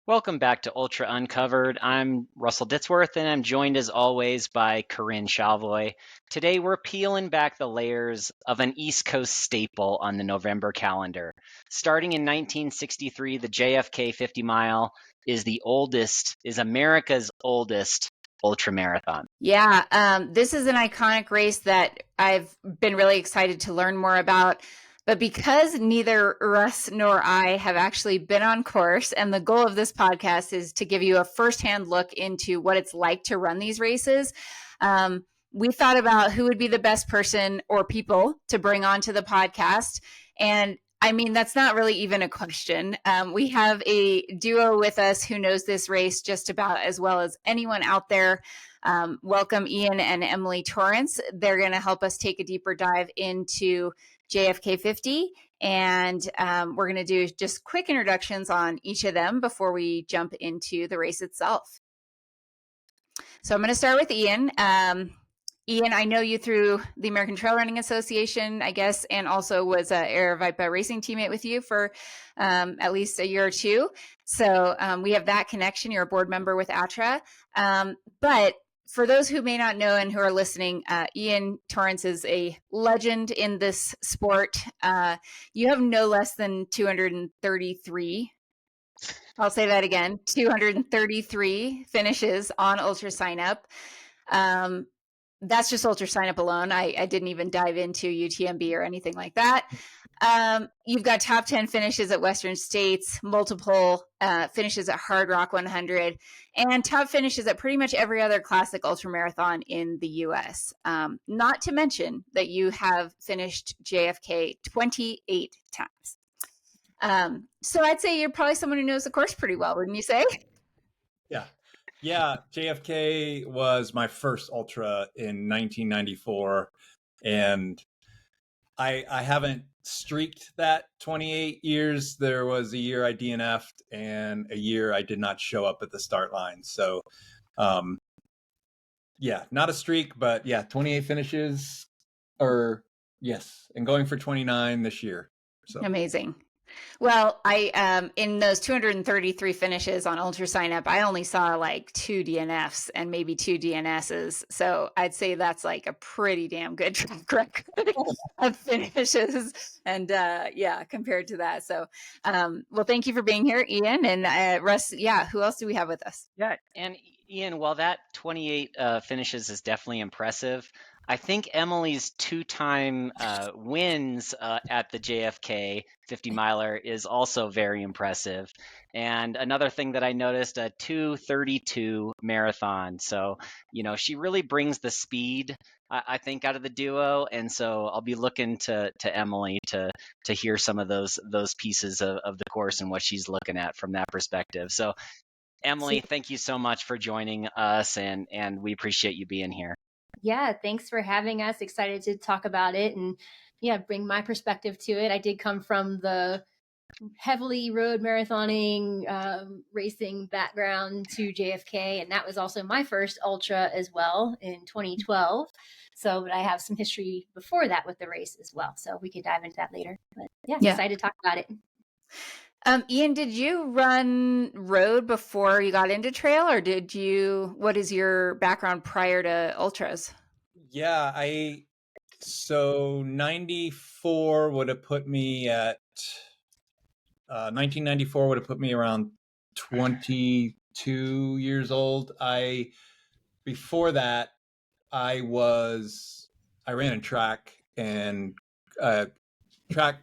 Welcome back to Ultra Uncovered. I'm Russell Ditzworth, and I'm joined as always by Corinne Chavoy. Today, we're peeling back the layers of an East Coast staple on the November calendar. Starting in 1963, the JFK 50 mile is America's oldest ultramarathon. Yeah, this is an iconic race that I've been really excited to learn more about. But because neither Russ nor I have actually been on course, and the goal of this podcast is to give you a firsthand look into what it's like to run these races, we thought about who would be the best person or people to bring onto the podcast. And I mean, that's not really even a question. We have a duo with us who knows this race just about as well as anyone out there. Welcome, Ian and Emily Torrence. They're going to help us take a deeper dive into JFK 50. And we're going to do just quick introductions on each of them before we jump into the race itself. So I'm going to start with Ian. Ian, I know you through the American Trail Running Association, I guess, and also was an Aravaipa racing teammate with you for at least a year or two. So we have that connection. You're a board member with ATRA. But for those who may not know and who are listening, Ian Torrence is a legend in this sport. You have no less than 233. I'll say that again, 233 finishes on Ultra Sign Up. That's just Ultra Sign Up alone. I didn't even dive into UTMB or anything like that. You've got top 10 finishes at Western States, multiple finishes at Hard Rock 100, and top finishes at pretty much every other classic ultramarathon in the U.S. Not to mention that you have finished JFK 28 times. So I'd say you're probably someone who knows the course pretty well, wouldn't you say? Yeah, JFK was my first ultra in 1994, and I haven't streaked that 28 years. There was a year I DNF'd and a year I did not show up at the start line. So, yeah, not a streak, but yeah, 28 finishes, and going for 29 this year. So amazing. Well, I in those 233 finishes on Ultra Sign Up, I only saw like 2 DNFs and maybe 2 DNSs. So I'd say that's like a pretty damn good track record of finishes. And yeah, compared to that. So, well, thank you for being here, Ian and Russ. Yeah, who else do we have with us? Yeah, and Ian, while that 28 finishes is definitely impressive, I think Emily's two-time wins at the JFK 50 miler is also very impressive. And another thing that I noticed, a 2:32 marathon. So, she really brings the speed, I think, out of the duo. And so I'll be looking to Emily to hear some of those pieces of the course and what she's looking at from that perspective. So, Emily, thank you so much for joining us, and we appreciate you being here. Yeah, thanks for having us. Excited to talk about it and bring my perspective to it. I did come from the heavily road marathoning racing background to JFK, and that was also my first ultra as well in 2012. So, but I have some history before that with the race as well. So we could dive into that later. But yeah. Excited to talk about it. Ian, did you run road before you got into trail, or what is your background prior to ultras? Yeah, so 94 would have put me at 1994 would have put me around 22 years old. Before that, I ran in track and track,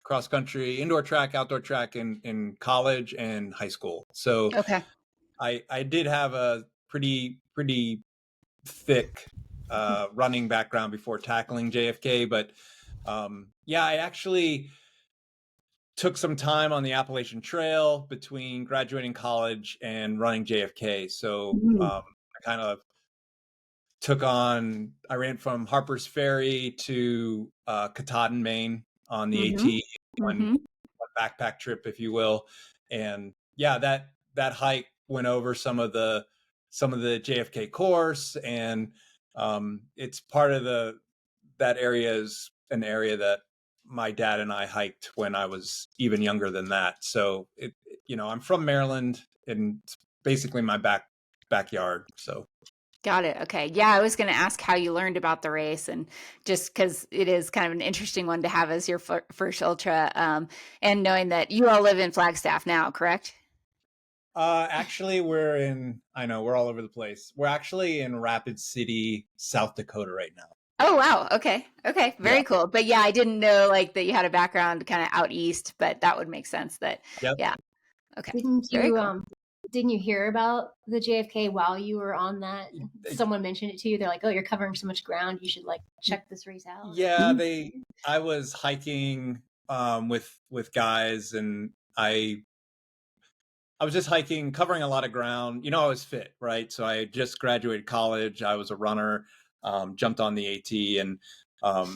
cross country, indoor track, outdoor track in college and high school. So okay. I did have a pretty thick running background before tackling JFK, but I actually took some time on the Appalachian Trail between graduating college and running JFK. So I kind of I ran from Harper's Ferry to Katahdin, Maine on the AT, one backpack trip, if you will. And yeah, that hike went over some of the JFK course, and it's part of that area is an area that my dad and I hiked when I was even younger than that. So I'm from Maryland, and it's basically my backyard. So Got it. Okay. Yeah, I was going to ask how you learned about the race, and just because it is kind of an interesting one to have as your first ultra, and knowing that you all live in Flagstaff now, correct? actually, I know we're all over the place. We're actually in Rapid City, South Dakota right now. Oh, wow. Okay. Okay. Very Yeah. cool. But yeah, I didn't know like that you had a background kind of out east, but that would make sense that, Yep. yeah. Okay. Didn't Very you cool. didn't you hear about the JFK while you were on that? Someone mentioned it to you. They're like, "Oh, you're covering so much ground. You should like check this race out." Yeah, I was hiking with guys, and I was just hiking, covering a lot of ground. I was fit, right? So I just graduated college. I was a runner, jumped on the AT, and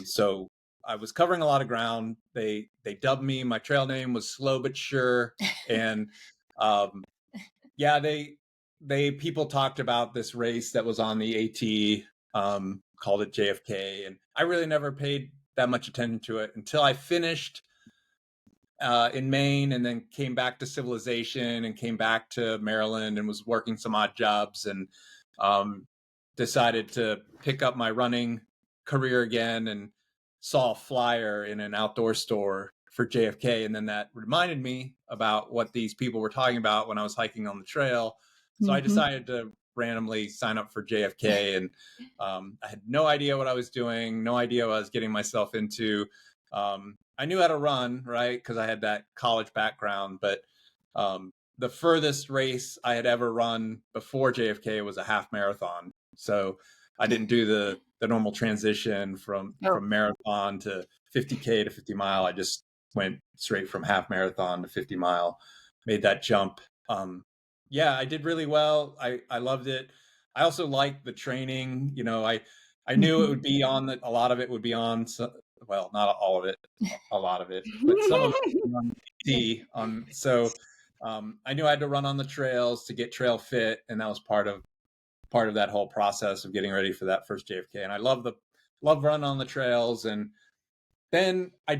so I was covering a lot of ground. They dubbed me. My trail name was Slow But Sure, and yeah, people talked about this race that was on the AT, called it JFK, and I really never paid that much attention to it until I finished in Maine, and then came back to civilization and came back to Maryland and was working some odd jobs, and decided to pick up my running career again, and saw a flyer in an outdoor store for JFK. And then that reminded me about what these people were talking about when I was hiking on the trail. So I decided to randomly sign up for JFK, and I had no idea what I was doing, no idea what I was getting myself into. I knew how to run, right? Because I had that college background, but the furthest race I had ever run before JFK was a half marathon. So I didn't do the normal transition from marathon to 50K to 50 mile. I just went straight from half marathon to 50 mile, made that jump. Yeah, I did really well. I loved it. I also liked the training. I knew it would be on a lot of it would be on, well, not all of it, a lot of it, but some of it would be on. So I knew I had to run on the trails to get trail fit, and that was part of that whole process of getting ready for that first JFK. And I love running on the trails. And then I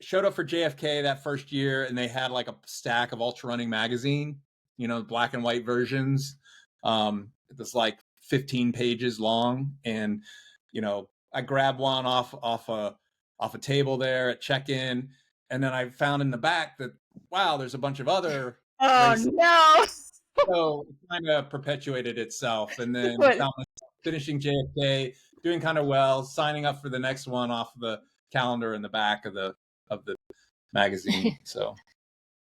showed up for JFK that first year, and they had like a stack of Ultra Running magazine, black and white versions. It was like 15 pages long, and I grabbed one off a table there at check-in, and then I found in the back that, wow, there's a bunch of other races. No. So it kind of perpetuated itself, and then found myself finishing JFK, doing kind of well, signing up for the next one off the calendar in the back of the magazine. So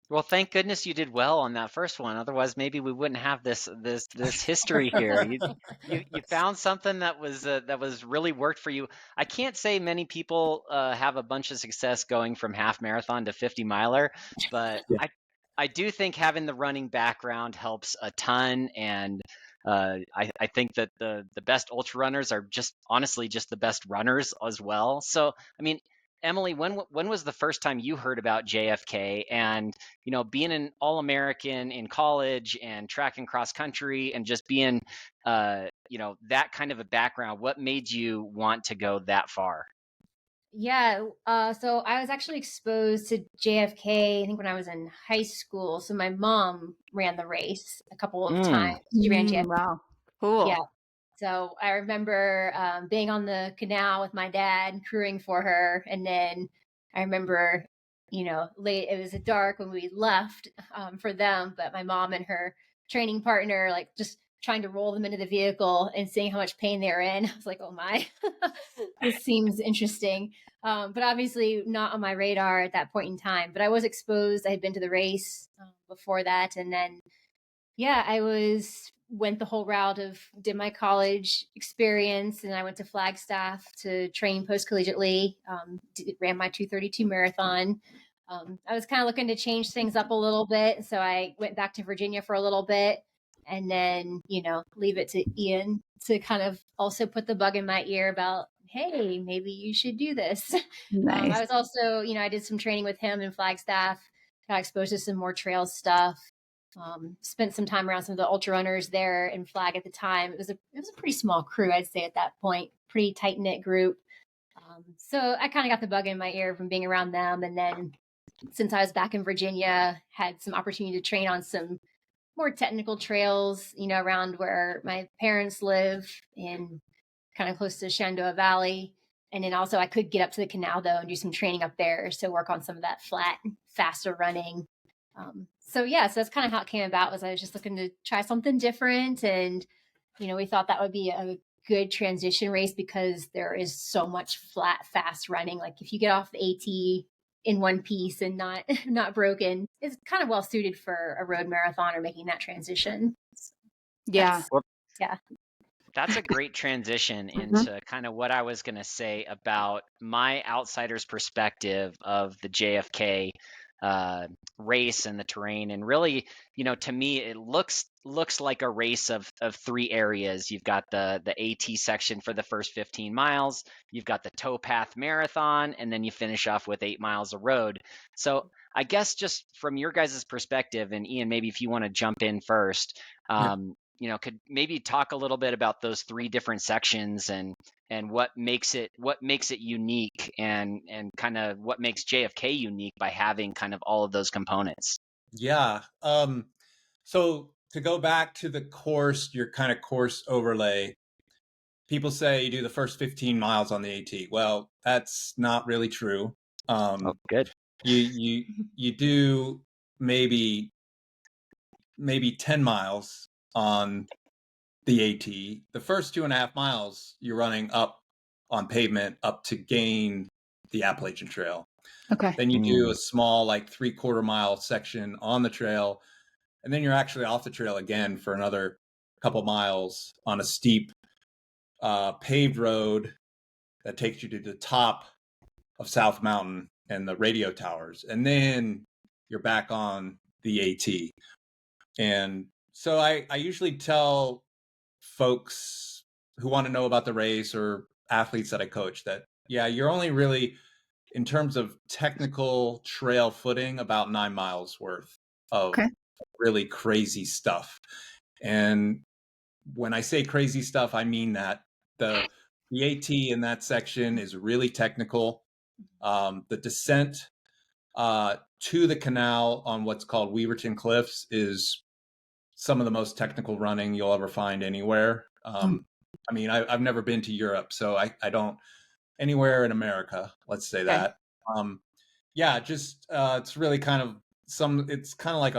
Well, thank goodness you did well on that first one. Otherwise, maybe we wouldn't have this history here. You found something that was really worked for you. I can't say many people have a bunch of success going from half marathon to 50 miler, but yeah. I do think having the running background helps a ton. And I think that the best ultra runners are just honestly just the best runners as well. So, I mean, Emily, when was the first time you heard about JFK? And being an All-American in college and track and cross country, and just being that kind of a background, what made you want to go that far? Yeah, so I was actually exposed to JFK, I think when I was in high school. So my mom ran the race a couple of times. She ran JFK. Wow. Cool. Yeah. So I remember being on the canal with my dad, crewing for her. And then I remember, late, it was dark when we left for them, but my mom and her training partner, like just trying to roll them into the vehicle and seeing how much pain they're in. I was like, oh my, this seems interesting. But obviously not on my radar at that point in time. But I was exposed. I had been to the race before that. And then, yeah, went the whole route of did my college experience, and I went to Flagstaff to train post collegiately. Ran my 2:32 marathon. I was kind of looking to change things up a little bit, so I went back to Virginia for a little bit, and then leave it to Ian to kind of also put the bug in my ear about, hey, maybe you should do this. Nice. I was also, I did some training with him in Flagstaff, got exposed to some more trail stuff. Spent some time around some of the ultra runners there in Flag at the time. It was a pretty small crew, I'd say, at that point, pretty tight knit group. So I kind of got the bug in my ear from being around them. And then since I was back in Virginia, had some opportunity to train on some more technical trails, around where my parents live in kind of close to Shenandoah Valley. And then also I could get up to the canal though and do some training up there. So work on some of that flat, faster running. So that's kind of how it came about. Was I was just looking to try something different. And, we thought that would be a good transition race because there is so much flat, fast running. Like if you get off the AT in one piece and not not broken, it's kind of well suited for a road marathon or making that transition. Yeah. Yeah. That's a great transition into kind of what I was going to say about my outsider's perspective of the JFK race and the terrain. And really, to me, it looks like a race of three areas. You've got the AT section for the first 15 miles, you've got the towpath marathon, and then you finish off with 8 miles of road. So I guess just from your guys' perspective, and Ian, maybe if you want to jump in first, could maybe talk a little bit about those three different sections and what makes it unique and kind of what makes JFK unique by having kind of all of those components. Yeah. So to go back to the course, your kind of course overlay, people say you do the first 15 miles on the AT. Well, that's not really true. Good. You do maybe 10 miles on the AT. The first 2.5 miles, you're running up on pavement up to gain the Appalachian Trail. Okay. Then you do a small, like 3/4 mile section on the trail. And then you're actually off the trail again for another couple miles on a steep paved road that takes you to the top of South Mountain and the radio towers. And then you're back on the AT. And so I usually tell folks who want to know about the race or athletes that I coach that, you're only really, in terms of technical trail footing, about 9 miles worth of really crazy stuff. And when I say crazy stuff, I mean that the AT in that section is really technical. The descent to the canal on what's called Weaverton Cliffs is some of the most technical running you'll ever find anywhere. I mean, I've never been to Europe, so I don't, anywhere in America, let's say that. It's really kind of it's kind of like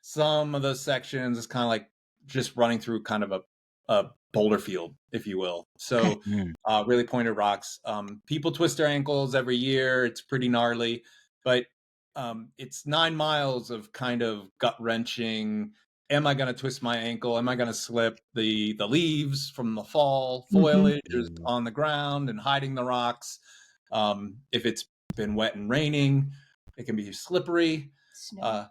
some of those sections is kind of like just running through kind of a boulder field, if you will. So really pointed rocks. People twist their ankles every year. It's pretty gnarly, but it's 9 miles of kind of gut wrenching. Am I going to twist my ankle? Am I going to slip? The leaves from the fall foliage is on the ground and hiding the rocks. If it's been wet and raining, it can be slippery. I've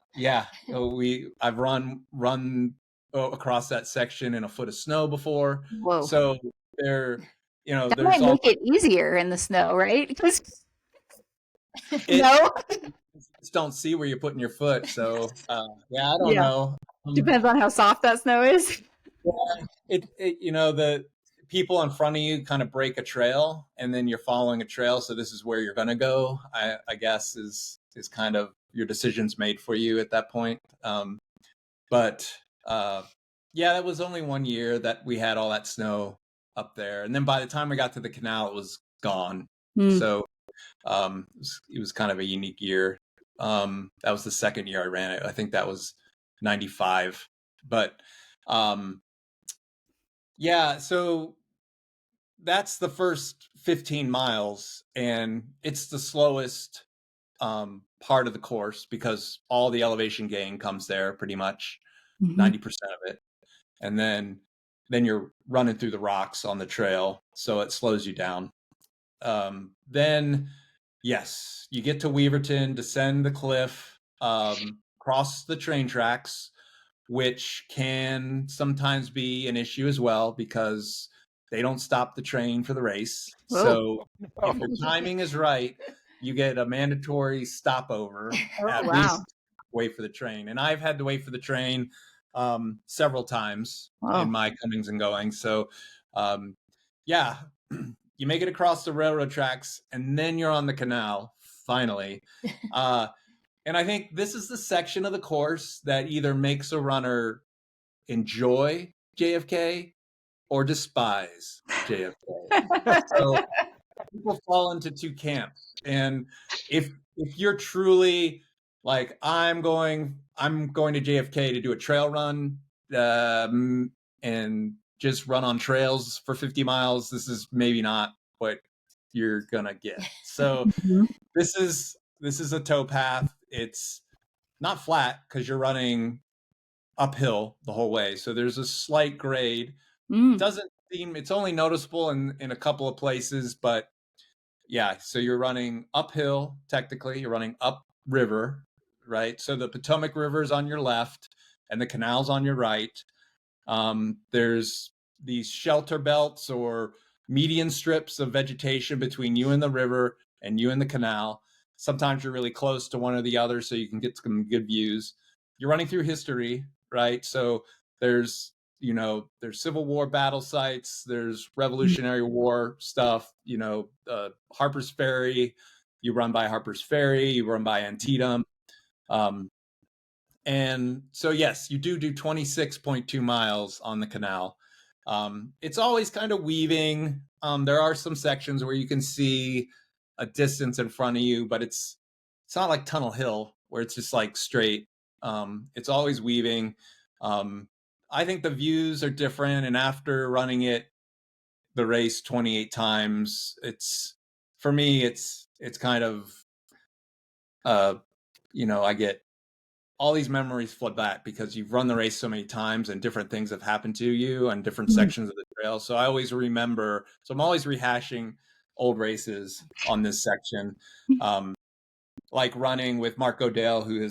run across that section in a foot of snow before. Whoa. So that might there's make it easier in the snow, right? Because just don't see where you're putting your foot. So I don't know. Depends on how soft that snow is. The people in front of you kind of break a trail, and then you're following a trail. So this is where you're going to go, I guess is kind of your decisions made for you at that point. That was only 1 year that we had all that snow up there. And then by the time we got to the canal, it was gone. So it was kind of a unique year. That was the second year I ran it. I think that was 95. But so that's the first 15 miles, and it's the slowest part of the course because all the elevation gain comes there, pretty much 90% of it. And then you're running through the rocks on the trail, so it slows you down. Then you get to Weaverton, descend the cliff, cross the train tracks, which can sometimes be an issue as well because they don't stop the train for the race. Whoa. So if your timing is right, you get a mandatory stopover at least wait for the train. And I've had to wait for the train several times in my comings and goings. So you make it across the railroad tracks, and then you're on the canal finally. And I think this is the section of the course that either makes a runner enjoy JFK or despise JFK. So people fall into two camps. And if you're truly like, I'm going to JFK to do a trail run, and just run on trails for 50 miles, this is maybe not what you're gonna get. So this is a towpath. It's not flat because you're running uphill the whole way. So there's a slight grade. Doesn't seem, it's only noticeable in a couple of places, but yeah, so you're running uphill, technically, you're running upriver, right? So the Potomac River is on your left and the canal's on your right. There's these shelter belts or median strips of vegetation between you and the river and you and the canal. Sometimes you're really close to one or the other, so you can get some good views. You're running through history, right? So there's Civil War battle sites, there's Revolutionary War stuff, Harper's Ferry, you run by Harper's Ferry, you run by Antietam. And so, yes, you do 26.2 miles on the canal. It's always kind of weaving. There are some sections where you can see a distance in front of you, but it's not like Tunnel Hill where it's just like straight. It's always weaving. I think the views are different. And after running the race 28 times, for me, it's kind of, I get all these memories flood back because you've run the race so many times and different things have happened to you on different sections of the trail. So I always remember. So I'm always rehashing old races on this section. Like running with Mark O'Dale, who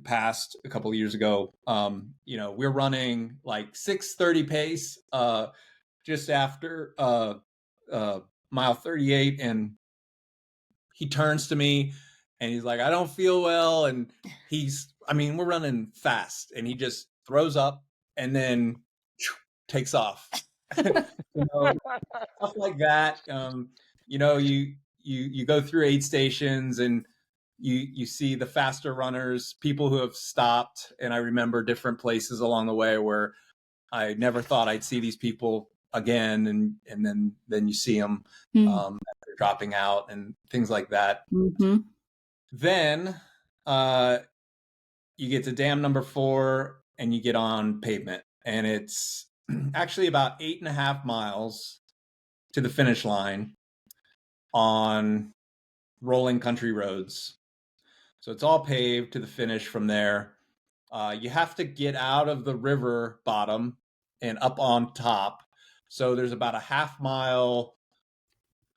passed a couple of years ago. We're running like 6:30 pace just after mile 38, and he turns to me and he's like, I don't feel well. And we're running fast, and he just throws up and then takes off. Stuff like that. You go through aid stations and you see the faster runners, people who have stopped. And I remember different places along the way where I never thought I'd see these people again. And then you see them after dropping out and things like that. Then you get to dam number 4 and you get on pavement, and it's actually about 8.5 miles to the finish line on rolling country roads. So it's all paved to the finish from there. You have to get out of the river bottom and up on top. So there's about a half mile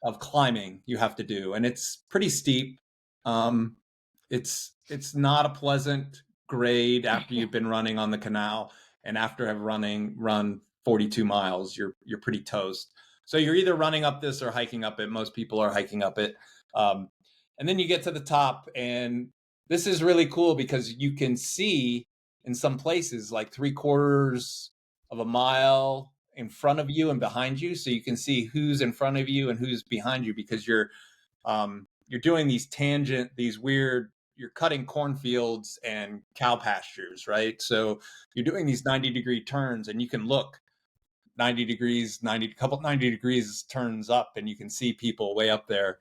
of climbing you have to do, and it's pretty steep. It's not a pleasant grade after you've been running on the canal, and after have run 42 miles, you're pretty toast. So you're either running up this or hiking up it. Most people are hiking up it. And then you get to the top, and this is really cool because you can see in some places like 3/4 of a mile in front of you and behind you. So you can see who's in front of you and who's behind you, because you're doing you're cutting cornfields and cow pastures, right? So you're doing these 90-degree turns, and you can look 90 degrees turns up, and you can see people way up there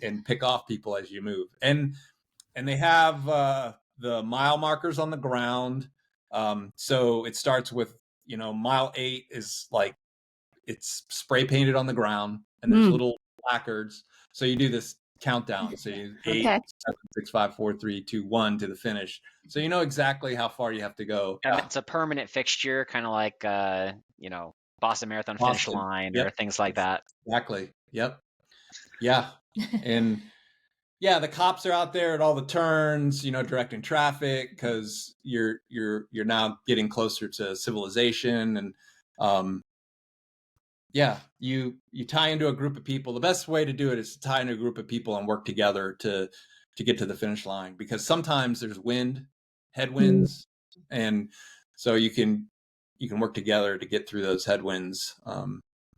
and pick off people as you move. And they have the mile markers on the ground. So it starts with, mile 8 is like, it's spray painted on the ground, and there's little placards. So you do this countdown. So you 8, 7, 6, 5, 4, 3, 2, 1 to the finish. So you know exactly how far you have to go. And it's a permanent fixture, kind of like Boston Marathon finish line or things like that. Exactly. Yep. Yeah. And yeah, the cops are out there at all the turns, directing traffic, because you're now getting closer to civilization. And you tie into a group of people. The best way to do it is to tie into a group of people and work together to get to the finish line, because sometimes there's headwinds, and so you can work together to get through those headwinds.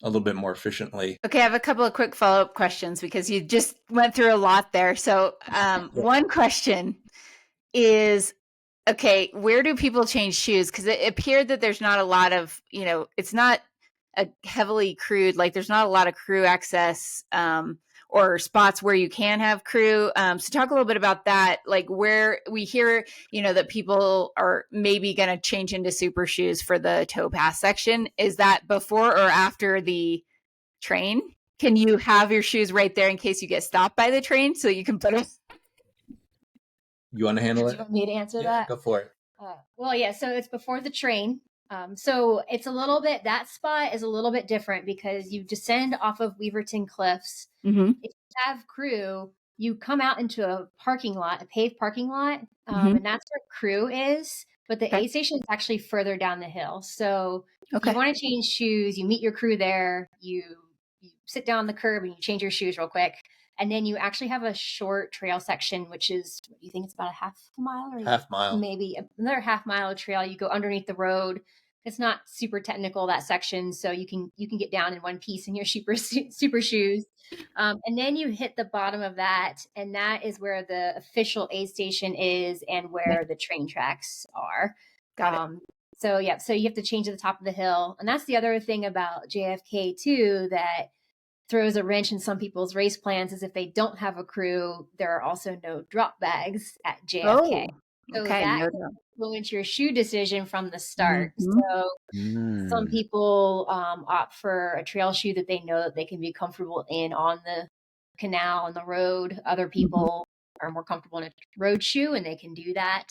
a little bit more efficiently. Okay, I have a couple of quick follow-up questions because you just went through a lot there. So one question is, okay, where do people change shoes? Because it appeared that there's not a lot of, it's not a heavily crewed, like there's not a lot of crew access or spots where you can have crew. So talk a little bit about that, like where we hear, that people are maybe going to change into super shoes for the towpath section. Is that before or after the train? Can you have your shoes right there in case you get stopped by the train so you can put them? You want to handle Do it? you want me to answer that? Go for it. Well, yeah, so it's before the train. So it's a little bit, that spot is a little bit different because you descend off of Weaverton Cliffs. Mm-hmm. If you have crew, you come out into a parking lot, a paved parking lot, and that's where crew is. But the aid station is actually further down the hill. So if you want to change shoes, you meet your crew there, you sit down on the curb and you change your shoes real quick. And then you actually have a short trail section, which is, what do you think, it's about a half mile or half mile, maybe another half mile trail. You go underneath the road. It's not super technical, that section, so you can get down in one piece in your super shoes, and then you hit the bottom of that, and that is where the official aid station is and where the train tracks are. Got it. So you have to change to the top of the hill, and that's the other thing about JFK too that throws a wrench in some people's race plans is if they don't have a crew, there are also no drop bags at JFK. So that can influence your shoe decision from the start. So some people opt for a trail shoe that they know that they can be comfortable in on the canal and the road. Other people are more comfortable in a road shoe and they can do that.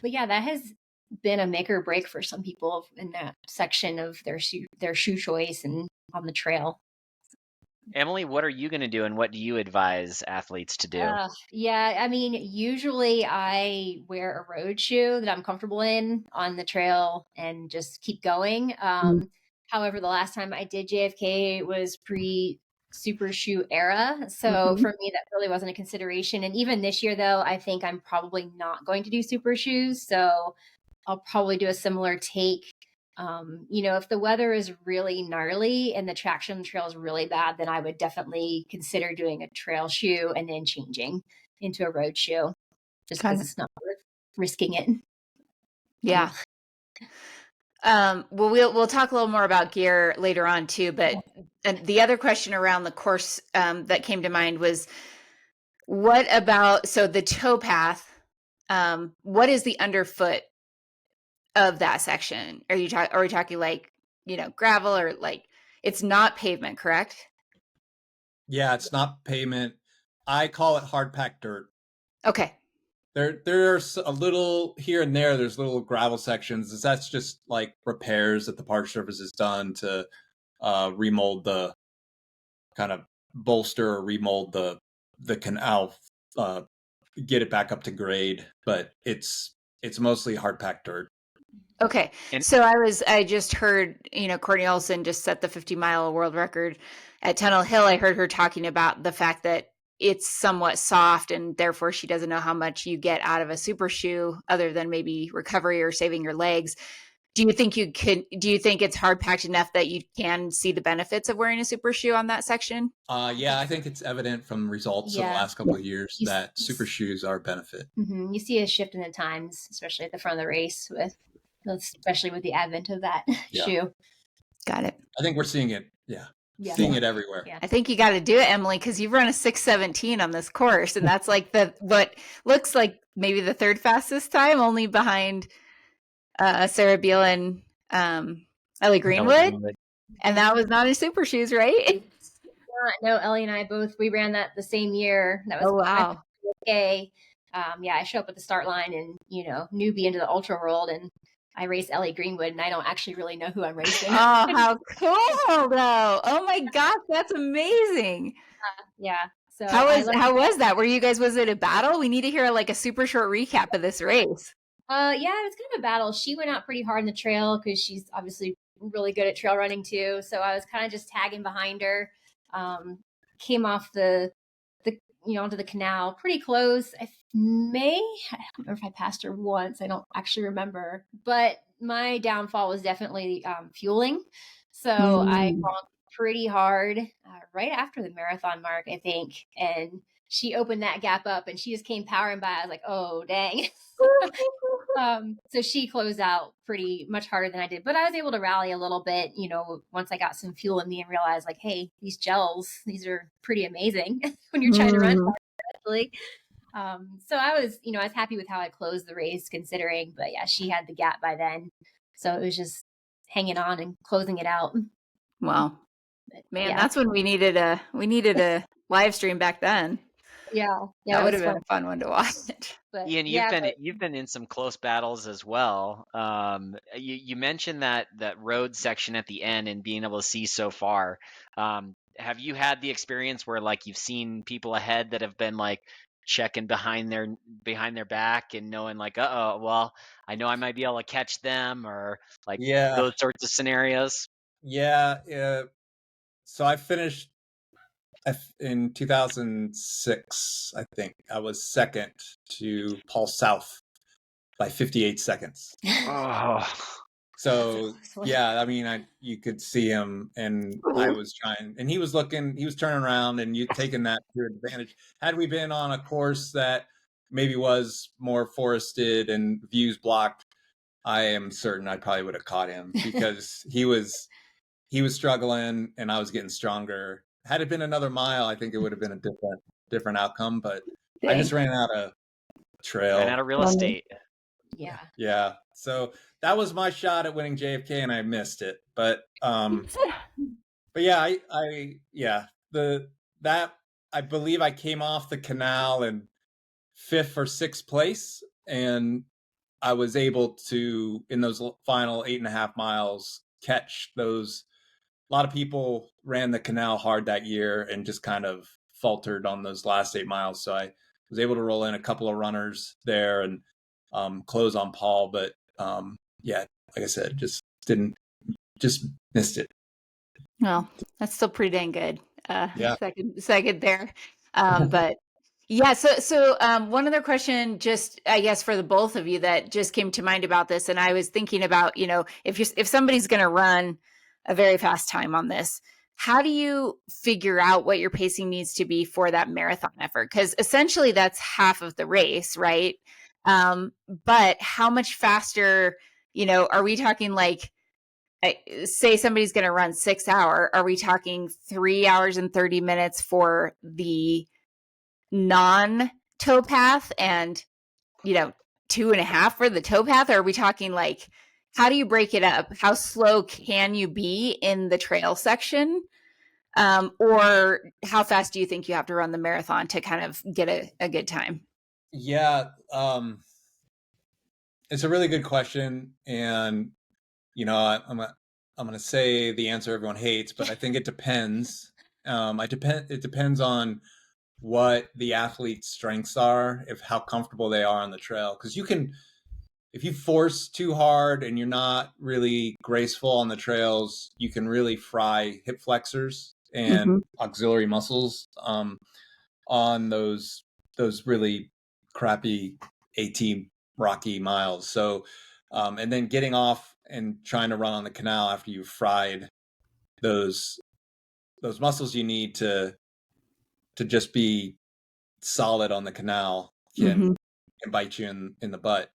But yeah, that has been a make or break for some people in that section of their shoe choice and on the trail. Emily, what are you going to do and what do you advise athletes to do? Yeah, I mean, usually I wear a road shoe that I'm comfortable in on the trail and just keep going. However, the last time I did JFK was pre-super shoe era. So for me, that really wasn't a consideration. And even this year, though, I think I'm probably not going to do super shoes. So I'll probably do a similar take. If the weather is really gnarly and the traction on the trail is really bad, then I would definitely consider doing a trail shoe and then changing into a road shoe just because it's not worth risking it. Yeah. Well, we'll talk a little more about gear later on too, but the other question around the course that came to mind was, what about, so the towpath, what is the underfoot of that section? Are we talking like, gravel or like, it's not pavement, correct? Yeah, it's not pavement. I call it hard packed dirt. Okay. There's a little here and there. There's little gravel sections. That's just like repairs that the Park Service has done to remold the kind of bolster or remold the canal, get it back up to grade. But it's mostly hard packed dirt. Okay. So I just heard, Courtney Olson just set the 50-mile world record at Tunnel Hill. I heard her talking about the fact that it's somewhat soft and therefore she doesn't know how much you get out of a super shoe other than maybe recovery or saving your legs. Do you think it's hard packed enough that you can see the benefits of wearing a super shoe on that section? Yeah, I think it's evident from results of the last couple of years that super shoes are a benefit. You see a shift in the times, especially at the front of the race especially with the advent of that shoe. Got it. I think we're seeing it. Yeah. Seeing it everywhere. Yeah. I think you got to do it, Emily, because you've run a 6:17 on this course, and that's like what looks like maybe the third fastest time, only behind Sarah Beal and Ellie Greenwood. And that was not in super shoes, right? No, Ellie and I we ran that the same year. That was wow. Okay. I show up at the start line and newbie into the ultra world, and I race Ellie Greenwood, and I don't actually really know who I'm racing. Oh, how cool, though. Oh, my gosh, that's amazing. Yeah. So how was that? Was it a battle? We need to hear like a super short recap of this race. Yeah, it was kind of a battle. She went out pretty hard in the trail because she's obviously really good at trail running too. So I was kind of just tagging behind her. Came off onto the canal pretty close. I don't know if I passed her once. I don't actually remember. But my downfall was definitely fueling. So I bonked pretty hard right after the marathon mark, I think. And she opened that gap up and she just came powering by. I was like, oh, dang. So she closed out pretty much harder than I did, but I was able to rally a little bit, once I got some fuel in me and realized like, hey, these gels, these are pretty amazing when you're trying to run fast. So I was happy with how I closed the race considering, but yeah, she had the gap by then. So it was just hanging on and closing it out. Wow. Man, yeah. that's when we needed a live stream back then. Yeah. That would have been a fun one to watch. But Ian, you've been in some close battles as well. You mentioned that road section at the end and being able to see so far. Have you had the experience where like you've seen people ahead that have been like checking behind their back and knowing like, well, I know I might be able to catch them, or like those sorts of scenarios? Yeah. So I finished in 2006, I think. I was second to Paul South by 58 seconds. Oh. So yeah, I mean, you could see him, and I was trying, and he was turning around, and you taking that to advantage. Had we been on a course that maybe was more forested and views blocked, I am certain I probably would have caught him because he was struggling, and I was getting stronger. Had it been another mile, I think it would have been a different outcome. But I just ran out of trail, ran out of real estate. Yeah. So that was my shot at winning JFK, and I missed it. But yeah, I believe I came off the canal in 5th or 6th place, and I was able to, in those final 8.5 miles, catch those. A lot of people ran the canal hard that year and just kind of faltered on those last 8 miles. So I was able to roll in a couple of runners there and close on Paul. But yeah, like I said, just missed it. Well, that's still pretty dang good. Yeah. Second there. But yeah, so one other question, just I guess for the both of you that just came to mind about this, and I was thinking about, if somebody's going to run a very fast time on this, how do you figure out what your pacing needs to be for that marathon effort? Because essentially that's half of the race, right? But how much faster, are we talking like, say somebody's going to run 6 hours, are we talking 3 hours and 30 minutes for the non-towpath and 2.5 for the towpath? Or are we talking like, how do you break it up? How slow can you be in the trail section? Or how fast do you think you have to run the marathon to kind of get a good time? Yeah. It's a really good question. And, I'm going to say the answer everyone hates, but I think it depends. It depends on what the athlete's strengths are, how comfortable they are on the trail. Because if you force too hard and you're not really graceful on the trails, you can really fry hip flexors and auxiliary muscles on those really crappy AT rocky miles. So, and then getting off and trying to run on the canal after you've fried those muscles you need to just be solid on the canal can bite you in the butt.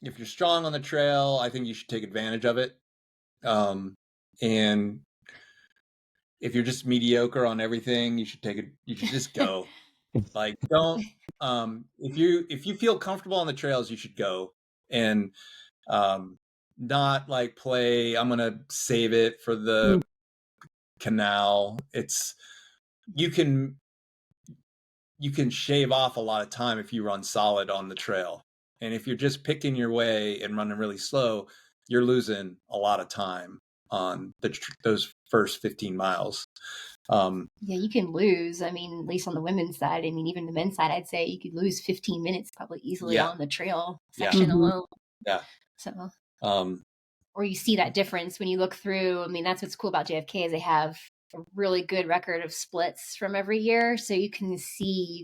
If you're strong on the trail, I think you should take advantage of it. And if you're just mediocre on everything, you should just go. Like, don't, if you feel comfortable on the trails, you should go, and not like play, I'm going to save it for the canal. You can shave off a lot of time if you run solid on the trail. And if you're just picking your way and running really slow, you're losing a lot of time on those first 15 miles. Yeah, you can lose. I mean, at least on the women's side. I mean, even the men's side, I'd say you could lose 15 minutes probably easily on the trail section alone. Yeah. So, or you see that difference when you look through. I mean, that's what's cool about JFK is they have a really good record of splits from every year. So you can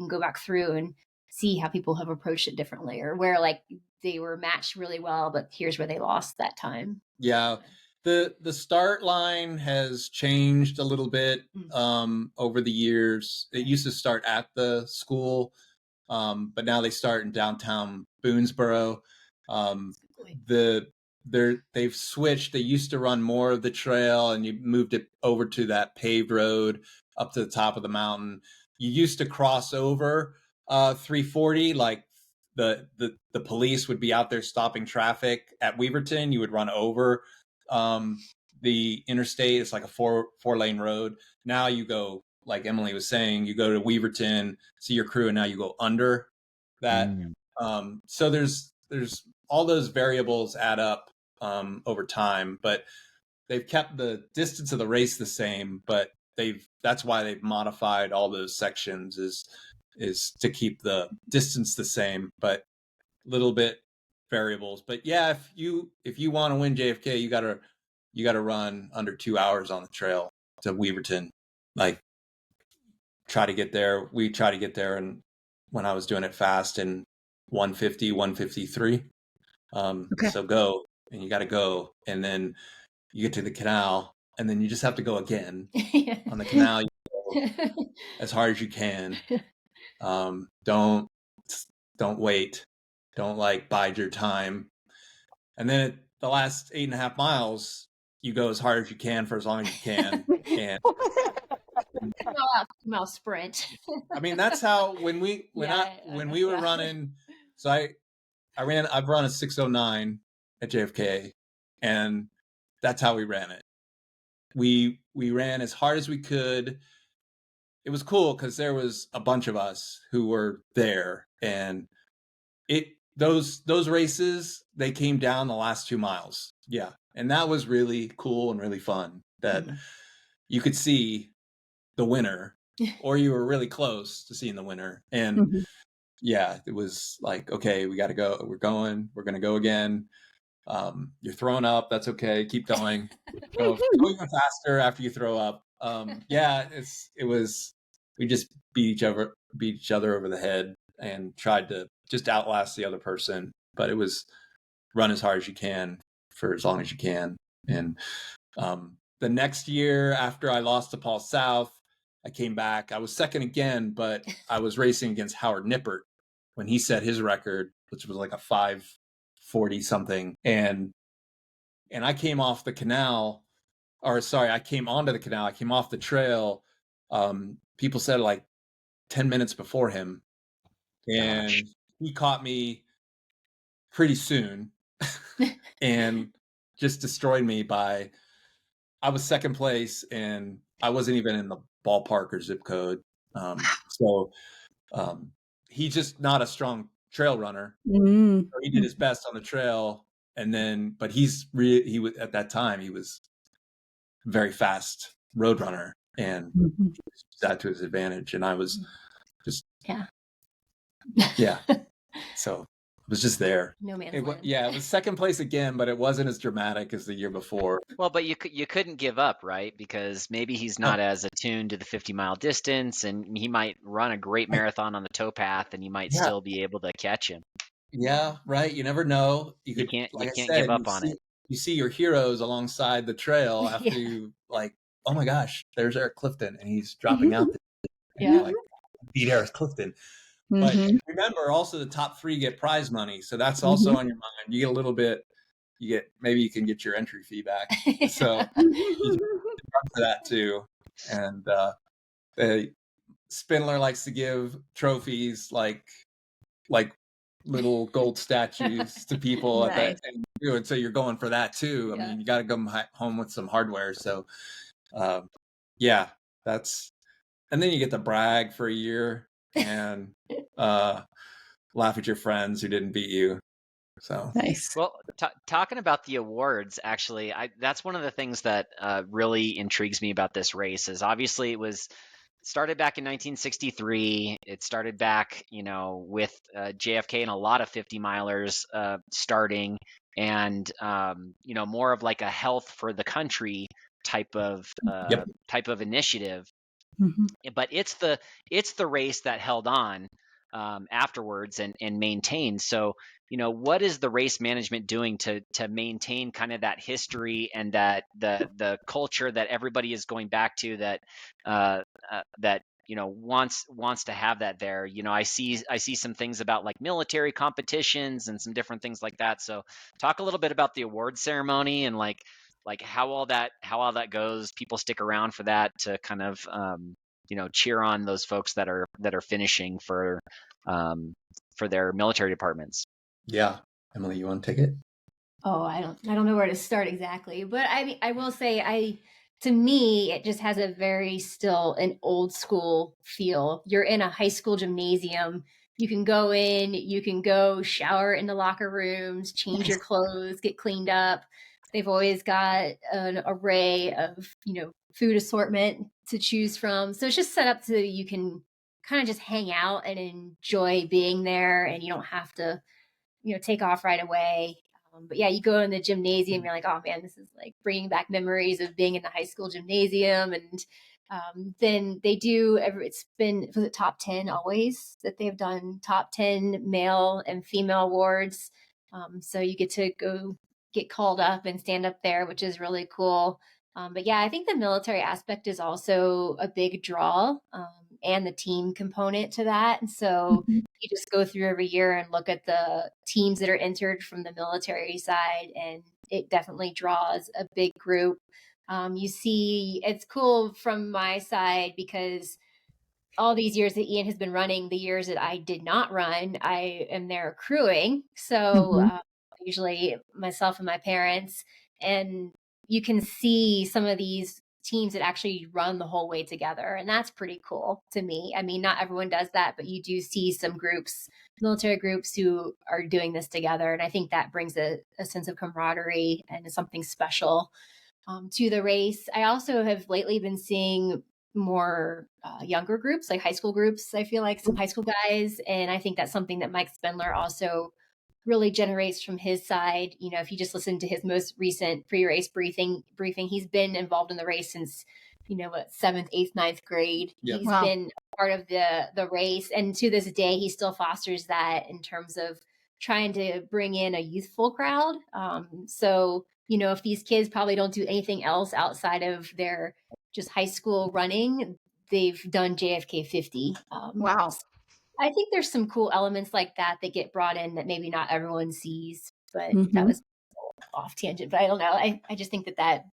go back through and see how people have approached it differently, or where like they were matched really well, but here's where they lost that time. Yeah. The start line has changed a little bit over the years. It used to start at the school, but now they start in downtown Boonesboro. They've switched. They used to run more of the trail, and you moved it over to that paved road up to the top of the mountain. You used to cross over 340, like the police would be out there stopping traffic at Weaverton. You would run over the interstate. It's like a four lane road. Now you go, like Emily was saying, you go to Weaverton, see your crew, and now you go under that. So there's all those variables add up over time, but they've kept the distance of the race the same, but that's why they've modified all those sections is to keep the distance the same, but little bit variables. But yeah, if you want to win JFK, you gotta run under 2 hours on the trail to Weaverton. Like, try to get there. We try to get there, and when I was doing it fast in 150, 153. So go, and you got to go, and then you get to the canal, and then you just have to go again. On the canal. You go as hard as you can. Don't wait. Don't like bide your time. And then at the last 8.5 miles, you go as hard as you can for as long as you can. And 2-mile sprint. I mean, that's how when we were running. So I've run a 6:09 at JFK, and that's how we ran it. We ran as hard as we could. It was cool because there was a bunch of us who were there, and those races, they came down the last 2 miles. Yeah. And that was really cool and really fun that you could see the winner, or you were really close to seeing the winner. And yeah, it was like, okay, we got to go. We're going to go again. You're throwing up. That's okay. Keep going. Go even faster after you throw up. Yeah, we just beat each other over the head and tried to just outlast the other person. But it was run as hard as you can for as long as you can. And the next year after I lost to Paul South, I came back. I was second again, but I was racing against Howard Nippert when he set his record, which was like a 5:40 something. And I came off the canal, I came onto the canal. I came off the trail. People said like 10 minutes before him. And he caught me pretty soon and just destroyed me I was second place, and I wasn't even in the ballpark or zip code. So he's just not a strong trail runner. So he did his best on the trail, but he was at that time, he was a very fast road runner, and that to his advantage. And I was just yeah. So it was just there. No man's land. Yeah, it was second place again, but it wasn't as dramatic as the year before. Well, but you couldn't give up, right? Because maybe he's not as attuned to the 50-mile distance, and he might run a great marathon on the towpath, and you might still be able to catch him. Yeah, right. You never know. You can't give up on it. You see your heroes alongside the trail after you like, oh my gosh, there's Eric Clifton, and he's dropping out. And you're like, beat Eric Clifton. But remember, also the top 3 get prize money, so that's also on your mind. You get a little bit. Maybe you can get your entry fee back. So you can run for that too. And Spindler likes to give trophies like little gold statues to people at that end too. And so you're going for that too. I mean, you got to come home with some hardware. So yeah, and then you get to brag for a year and laugh at your friends who didn't beat you. So nice. Well, talking about the awards, actually, that's one of the things that really intrigues me about this race. Is obviously it was started back in 1963. It started back, with JFK and a lot of 50 milers starting, and more of like a health for the country type of initiative. But it's the race that held on afterwards and maintained. So, what is the race management doing to maintain kind of that history and that the culture that everybody is going back to, that wants to have that there. I see some things about like military competitions and some different things like that. So talk a little bit about the award ceremony and like how all that goes. People stick around for that to kind of cheer on those folks that are finishing for their military departments. Yeah. Emily, you want to take it? Oh, I don't know where to start exactly, but I mean, I will say, to me, it just has a very still an old school feel. You're in a high school gymnasium. You can go in, you can go shower in the locker rooms, change your clothes, get cleaned up. They've always got an array of, food assortment to choose from. So it's just set up so you can kind of just hang out and enjoy being there, and you don't have to, take off right away. But yeah, you go in the gymnasium, you're like, oh man, this is like bringing back memories of being in the high school gymnasium. And then they do, was it top 10 always that they've done top 10 male and female awards. So you get to go get called up and stand up there, which is really cool. But yeah, I think the military aspect is also a big draw, and the team component to that. And so you just go through every year and look at the teams that are entered from the military side, and it definitely draws a big group. You see, it's cool from my side because all these years that Ian has been running, the years that I did not run, I am there crewing. So usually myself and my parents, and you can see some of these teams that actually run the whole way together. And that's pretty cool to me. I mean, not everyone does that, but you do see some groups, military groups, who are doing this together. And I think that brings a sense of camaraderie and something special to the race. I also have lately been seeing more younger groups, like high school groups. I feel like some high school guys. And I think that's something that Mike Spindler also really generates from his side. If you just listen to his most recent pre-race briefing, he's been involved in the race since, 7th, 8th, 9th grade. Yep. He's Wow. been part of the race. And to this day, he still fosters that in terms of trying to bring in a youthful crowd. So, if these kids probably don't do anything else outside of their just high school running, they've done JFK 50. Wow. I think there's some cool elements like that get brought in that maybe not everyone sees, but Mhm. that was off tangent. But I don't know. I just think that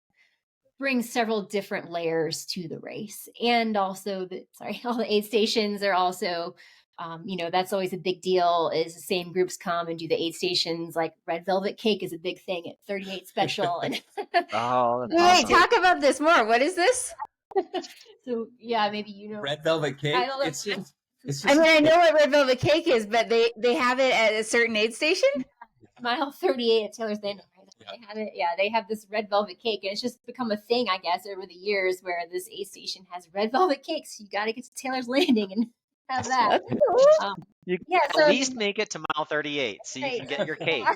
brings several different layers to the race. And also all the aid stations are also, that's always a big deal, is the same groups come and do the aid stations. Like red velvet cake is a big thing at 38 special. And Oh, that's Wait, awesome. talk about this more. What is this? so yeah, maybe Red velvet cake. I don't know. It's just I mean, I know what red velvet cake is, but they have it at a certain aid station? Mile 38 at Taylor's Landing, right? They have it. Yeah, they have this red velvet cake, and it's just become a thing, I guess, over the years, where this aid station has red velvet cakes. So you got to get to Taylor's Landing and have that. You Yeah, at so least make it to mile 38 so you can get your cake.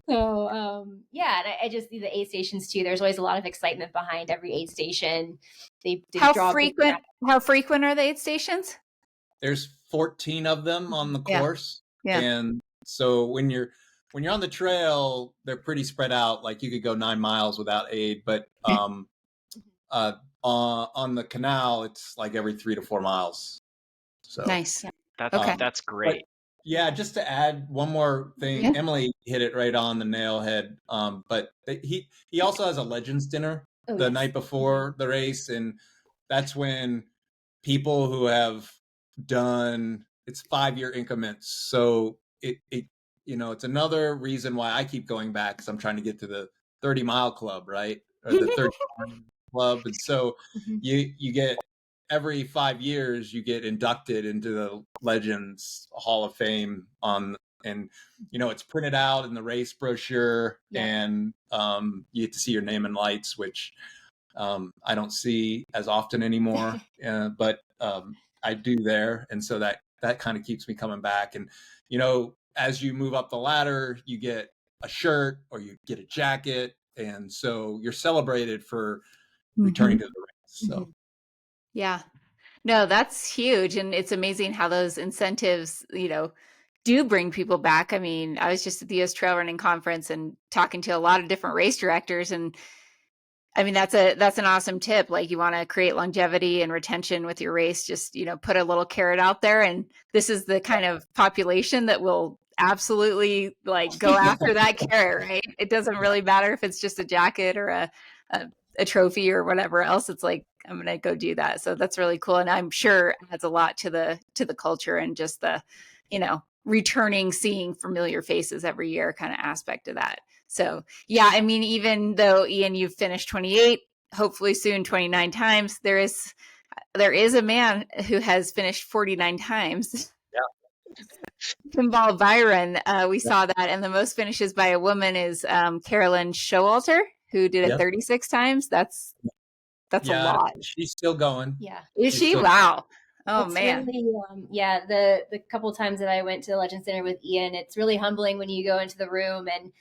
So yeah, and I just see the aid stations too. There's always a lot of excitement behind every aid station. They How draw frequent are the aid stations? There's 14 of them on the Yeah. course. Yeah. And so when you're on the trail, they're pretty spread out. Like you could go 9 miles without aid, but on the canal, it's like every 3 to 4 miles. So Nice. That's great. yeah, just to add one more thing, Yeah. Emily hit it right on the nail head. But he also has a Legends dinner the night before the race, and that's when people who have done, it's 5-year increments. So it it's another reason why I keep going back, because I'm trying to get to the 30-mile club, right? Or the 30 club. And so you get, every 5 years you get inducted into the Legends Hall of Fame and it's printed out in the race brochure, and you get to see your name in lights, which I don't see as often anymore, but I do there. And so that kind of keeps me coming back. And, as you move up the ladder, you get a shirt or you get a jacket. And so you're celebrated for returning to the race. So, Yeah. No, that's huge. And it's amazing how those incentives, do bring people back. I mean, I was just at the US Trail Running Conference and talking to a lot of different race directors. And I mean, that's an awesome tip. Like, you want to create longevity and retention with your race, just, put a little carrot out there. And this is the kind of population that will absolutely like go after that carrot, right? It doesn't really matter if it's just a jacket or a trophy or whatever else. It's like, I'm going to go do that. So that's really cool. And I'm sure it adds a lot to the culture and just the, returning, seeing familiar faces every year kind of aspect of that. So yeah, I mean, even though Ian, you've finished 28, hopefully soon 29 times, there is a man who has finished 49 times. Yeah. Kimball Byron, we saw that. And the most finishes by a woman is Carolyn Showalter, who did it 36 times. That's a lot. She's still going. Yeah. Is she? Wow. Oh, it's man. Really, the couple times that I went to the Legend Center with Ian, it's really humbling when you go into the room and,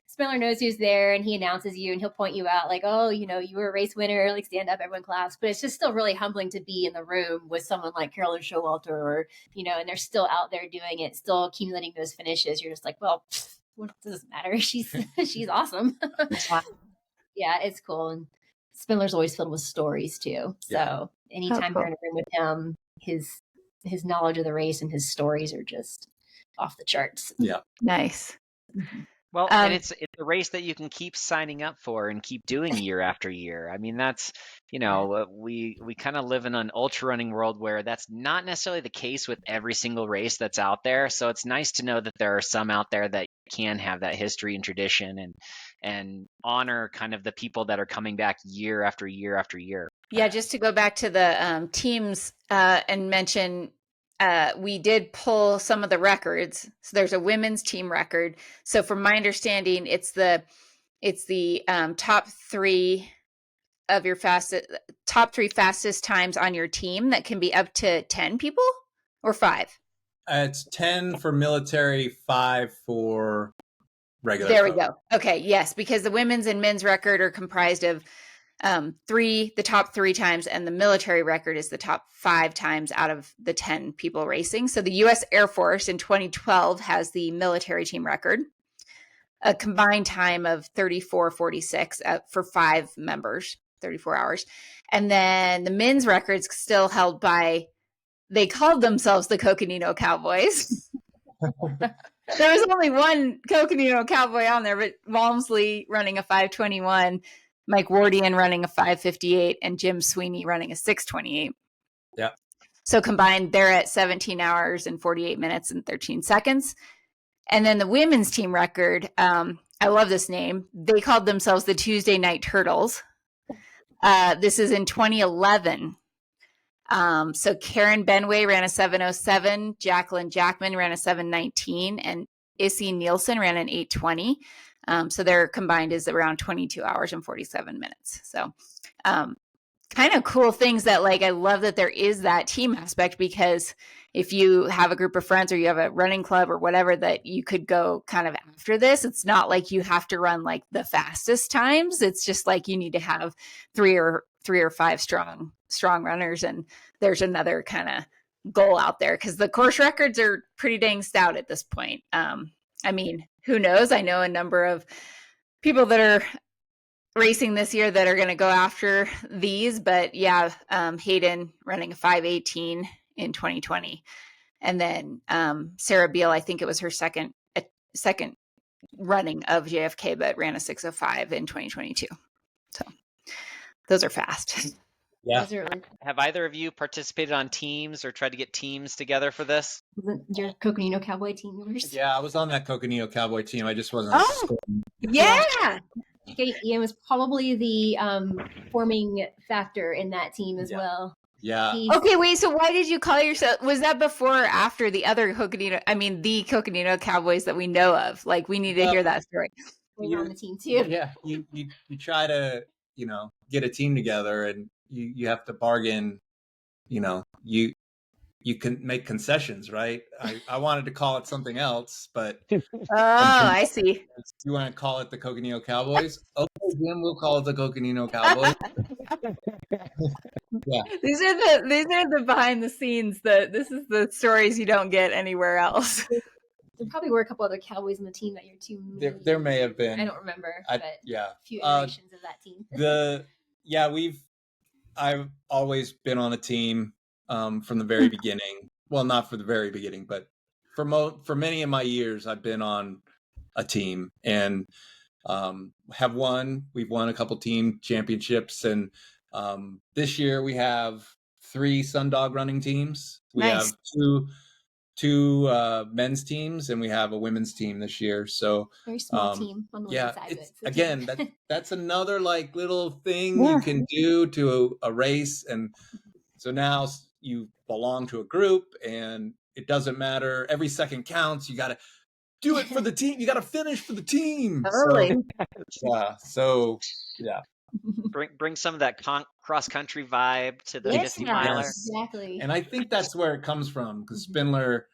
Spiller knows who's there and he announces you and he'll point you out like, oh, you were a race winner, like stand up, everyone claps. But it's just still really humbling to be in the room with someone like Carolyn Showalter or, and they're still out there doing it, still accumulating those finishes. You're just like, well, what does it matter? She's awesome. Yeah, it's cool. And Spindler's always filled with stories too. So anytime you're in a room with him, his knowledge of the race and his stories are just off the charts. Yeah. Nice. Mm-hmm. Well, and it's a race that you can keep signing up for and keep doing year after year. I mean, that's, we kind of live in an ultra running world where that's not necessarily the case with every single race that's out there. So it's nice to know that there are some out there that can have that history and tradition and honor kind of the people that are coming back year after year after year. Yeah, just to go back to the teams and mention, we did pull some of the records. So there's a women's team record. So from my understanding, it's the top three fastest times on your team that can be up to 10 people or 5. It's 10 for military, 5 for regular. There we go. Okay, yes, because the women's and men's record are comprised of the top 3 times, and the military record is the top 5 times out of the 10 people racing. So the U.S. Air Force in 2012 has the military team record, a combined time of 34:46 for 5 members, 34 hours. And then the men's record's still held by, they called themselves the Coconino Cowboys. There was only one Coconino Cowboy on there, but Walmsley running a 5:21, Mike Wardian running a 5:58, and Jim Sweeney running a 6:28. Yeah. So combined, they're at 17 hours and 48 minutes and 13 seconds. And then the women's team record, I love this name. They called themselves the Tuesday Night Turtles. This is in 2011. So Karen Benway ran a 7:07, Jacqueline Jackman ran a 7:19, and Issy Nielsen ran an 8:20. So their combined is around 22 hours and 47 minutes. So kind of cool things that, like, I love that there is that team aspect, because if you have a group of friends or you have a running club or whatever that you could go kind of after this, it's not like you have to run like the fastest times. It's just like you need to have 3 or 5 strong runners, and there's another kind of goal out there, because the course records are pretty dang stout at this point. I mean, who knows? I know a number of people that are racing this year that are going to go after these, but yeah, Hayden running a 5:18 in 2020, and then Sarah Beal, I think it was her second running of JFK, but ran a 6:05 in 2022. So those are fast. Yeah. Have either of you participated on teams or tried to get teams together for this? Your Coconino Cowboy team members? Yeah, I was on that Coconino Cowboy team. I just wasn't. Oh, yeah. Okay, Ian was probably the forming factor in that team as well. Yeah. Okay, wait, so why did you call yourself, was that before or after the other the Coconino Cowboys that we know of? Like, we need to hear that story. You're on the team too. Yeah, you try to, get a team together, and you have to bargain, you can make concessions, right? I wanted to call it something else, but I see. You want to call it the Coconino Cowboys? Okay, Jim, we'll call it the Coconino Cowboys. Yeah. These are the behind the scenes. This is the stories you don't get anywhere else. There probably were a couple other Cowboys on the team that year too. There may have been. I don't remember, but yeah. a few iterations of that team. I've always been on a team from the very beginning. Well, not for the very beginning, but for many of my years, I've been on a team and we've won a couple team championships, and this year we have 3 Sundog running teams. We have two men's teams, and we have a women's team this year. So very small team on the women's side. Again, that's another like little thing you can do to a race, and so now you belong to a group, and it doesn't matter. Every second counts. You got to do it for the team. You got to finish for the team. Totally. Yeah. Bring some of that cross country vibe to the 50 miler. Exactly. And I think that's where it comes from, because Spindler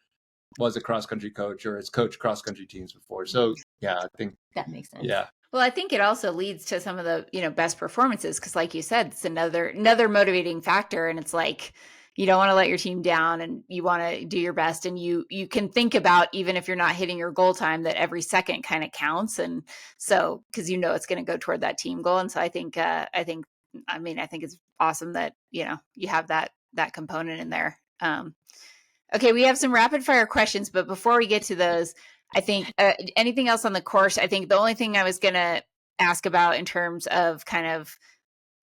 was a cross country coach or has coached cross country teams before. So yeah, I think that makes sense. Yeah. Well, I think it also leads to some of the, best performances, because like you said, it's another motivating factor, and it's like you don't want to let your team down, and you want to do your best, and you can think about, even if you're not hitting your goal time, that every second kind of counts, and so because it's going to go toward that team goal. And so I think it's awesome that you have that component in there. Okay, we have some rapid fire questions, but before we get to those, I think anything else on the course? I think the only thing I was going to ask about in terms of kind of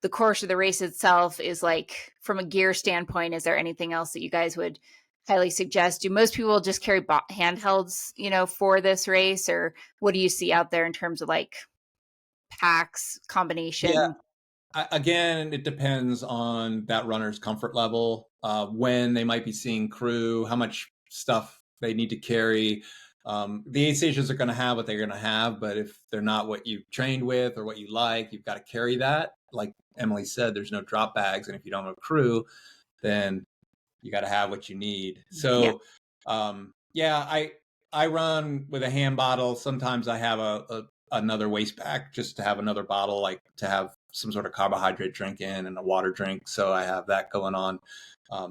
the course of the race itself is, like, from a gear standpoint, is there anything else that you guys would highly suggest? Do most people just carry handhelds, for this race, or what do you see out there in terms of like packs combination? Yeah. Again, it depends on that runner's comfort level, when they might be seeing crew, how much stuff they need to carry. The aid stations are going to have what they're going to have, but if they're not what you trained with or what you like, you've got to carry that. Like Emily said, there's no drop bags, and if you don't have a crew, then you got to have what you need. So, I run with a hand bottle. Sometimes I have another waist pack just to have another bottle, like to have some sort of carbohydrate drink in and a water drink. So I have that going on.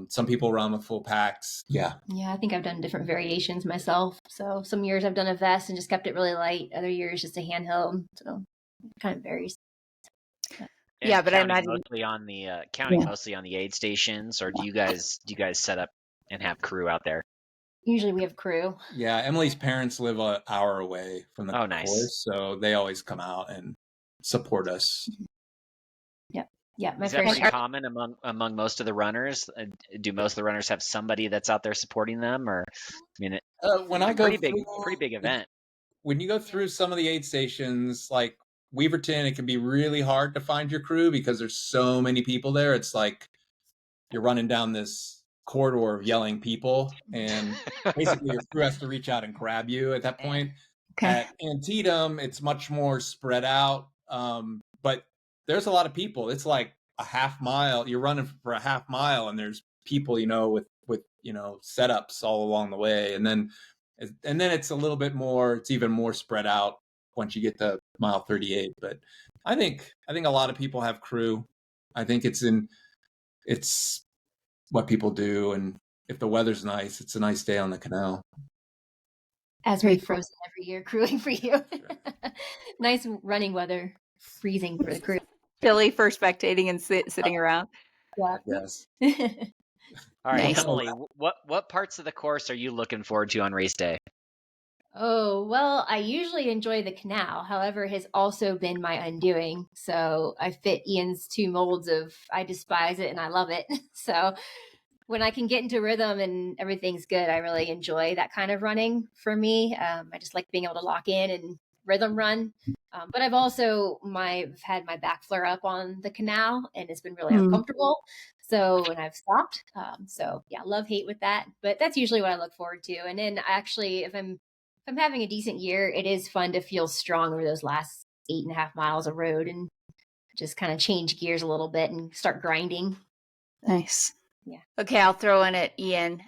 Some people run with full packs. Yeah, I think I've done different variations myself. So some years I've done a vest and just kept it really light. Other years just a handheld. So it kind of varies. And but I imagine mostly on the aid stations, or do you guys set up and have crew out there? Usually we have crew. Yeah, Emily's parents live an hour away from the course, so they always come out and support us. Yeah, is that pretty common among most of the runners? Do most of the runners have somebody that's out there supporting them, or when I go pretty big event. When you go through some of the aid stations, like Weaverton, it can be really hard to find your crew because there's so many people there. It's like you're running down this corridor of yelling people, and basically your crew has to reach out and grab you at that point. Okay. At Antietam, it's much more spread out, but there's a lot of people. It's like a half mile. You're running for a half mile, and there's people, with setups all along the way, and then it's a little bit more. It's even more spread out once you get to mile 38. But I think a lot of people have crew. I think it's what people do, and if the weather's nice, it's a nice day on the canal. As we're frozen every year, crewing for you. Nice running weather, freezing for the crew. Chilly for spectating and sitting around. Yeah. Yes. All right, Nice. Emily, what parts of the course are you looking forward to on race day? Oh, well, I usually enjoy the canal. However, it has also been my undoing. So I fit Ian's 2 molds of I despise it and I love it. So when I can get into rhythm and everything's good, I really enjoy that kind of running for me. I just like being able to lock in and rhythm run. But I've also had my back flare up on the canal, and it's been really uncomfortable. So, and I've stopped. Love hate with that. But that's usually what I look forward to. And then actually, if I'm having a decent year, it is fun to feel strong over those last 8.5 miles of road and just kind of change gears a little bit and start grinding. Nice. Yeah. Okay, I'll throw in it, Ian.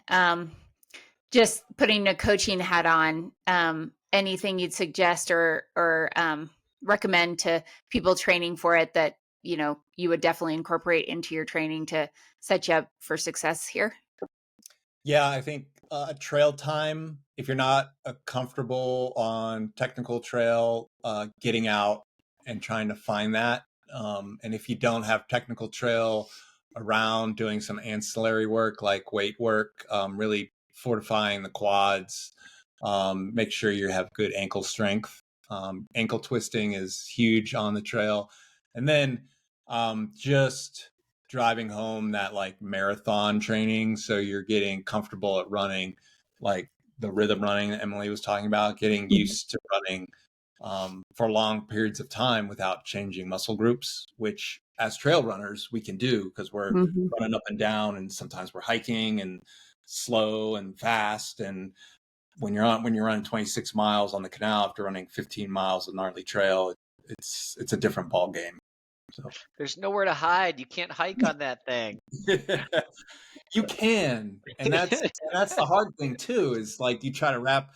Just putting a coaching hat on, anything you'd suggest or recommend to people training for it that you would definitely incorporate into your training to set you up for success here? Yeah, I think trail time, if you're not comfortable on technical trail, getting out and trying to find that. And if you don't have technical trail around, doing some ancillary work like weight work, really fortifying the quads, make sure you have good ankle strength. Ankle twisting is huge on the trail. And then just driving home that like marathon training, so you're getting comfortable at running, like the rhythm running that Emily was talking about, getting used to running for long periods of time without changing muscle groups, which as trail runners we can do because we're running up and down, and sometimes we're hiking and slow and fast. And when you're running 26 miles on the canal after running 15 miles of gnarly trail, it's a different ball game. So There's nowhere to hide. You can't hike on that thing. you can, and that's the hard thing too, is like you try to wrap